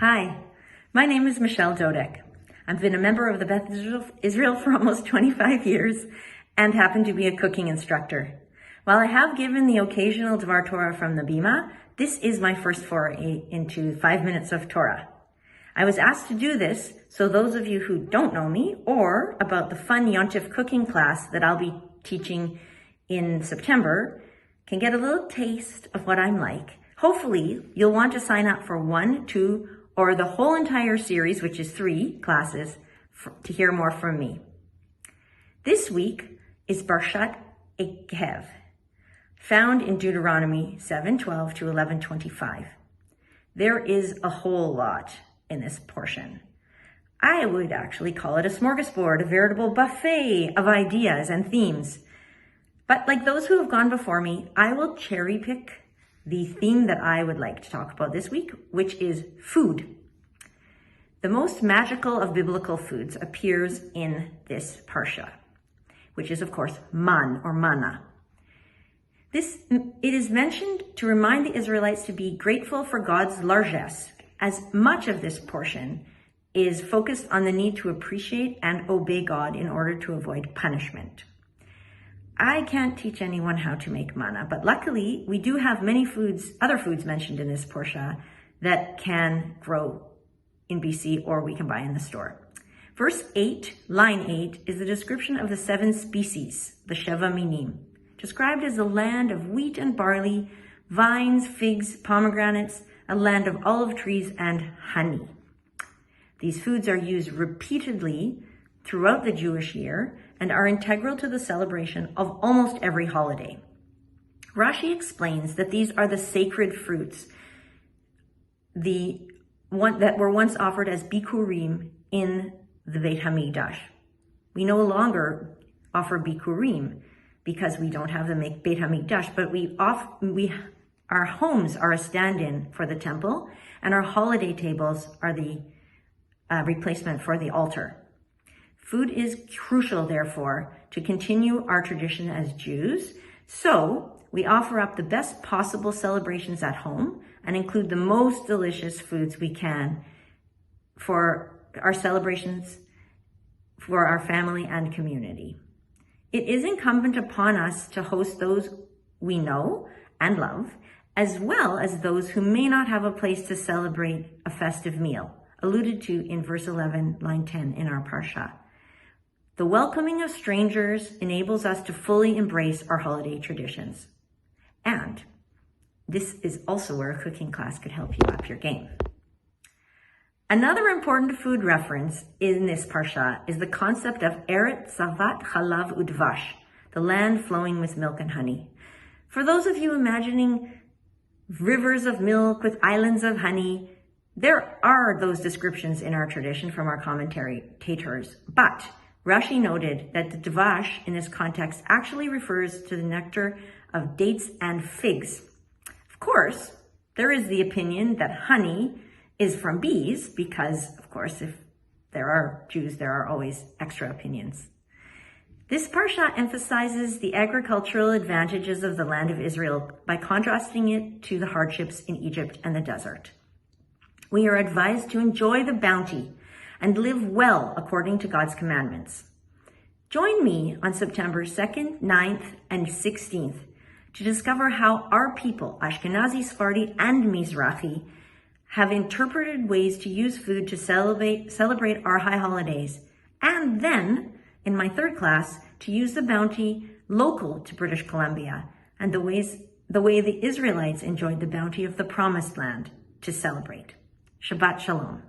Hi, my name is Michelle Dodek. I've been a member of the Beth Israel for almost 25 years and happen to be a cooking instructor. While I have given the occasional Dvar Torah from the Bima, this is my first foray into 5 minutes of Torah. I was asked to do this so those of you who don't know me or about the fun Yontif cooking class that I'll be teaching in September can get a little taste of what I'm like. Hopefully, you'll want to sign up for 1, 2, or the whole entire series, which is 3 classes, to hear more from me. This week is Parshat Ekev, found in Deuteronomy 7:12 to 11:25. There is a whole lot in this portion. I would actually call it a smorgasbord, a veritable buffet of ideas and themes. But like those who have gone before me, I will cherry pick the theme that I would like to talk about this week, which is food. The most magical of biblical foods appears in this parsha, which is of course man or manna. It is mentioned to remind the Israelites to be grateful for God's largesse, as much of this portion is focused on the need to appreciate and obey God in order to avoid punishment. I can't teach anyone how to make manna, but luckily we do have many other foods mentioned in this parsha that can grow in BC or we can buy in the store. Verse 8, line 8, is the description of the 7 species, the Sheva Minim, described as a land of wheat and barley, vines, figs, pomegranates, a land of olive trees and honey. These foods are used repeatedly throughout the Jewish year and are integral to the celebration of almost every holiday. Rashi explains that these are the sacred fruits, that were once offered as bikurim in the Beit HaMikdash. We no longer offer bikurim because we don't have the Beit HaMikdash, but our homes are a stand-in for the temple, and our holiday tables are the replacement for the altar. Food is crucial, therefore, to continue our tradition as Jews. So we offer up the best possible celebrations at home and include the most delicious foods we can for our celebrations for our family and community. It is incumbent upon us to host those we know and love, as well as those who may not have a place to celebrate a festive meal, alluded to in verse 11, line 10 in our parsha. The welcoming of strangers enables us to fully embrace our holiday traditions. And this is also where a cooking class could help you up your game. Another important food reference in this parsha is the concept of Eretz Zavat Chalav Udvash, the land flowing with milk and honey. For those of you imagining rivers of milk with islands of honey, there are those descriptions in our tradition from our commentators, but Rashi noted that the dvash in this context actually refers to the nectar of dates and figs. Of course, there is the opinion that honey is from bees because, of course, if there are Jews, there are always extra opinions. This parsha emphasizes the agricultural advantages of the land of Israel by contrasting it to the hardships in Egypt and the desert. We are advised to enjoy the bounty and live well according to God's commandments. Join me on September 2nd, 9th, and 16th to discover how our people, Ashkenazi, Sephardi, and Mizrahi, have interpreted ways to use food to celebrate our high holidays, and then, in my 3rd class, to use the bounty local to British Columbia and the way the Israelites enjoyed the bounty of the Promised Land to celebrate. Shabbat Shalom.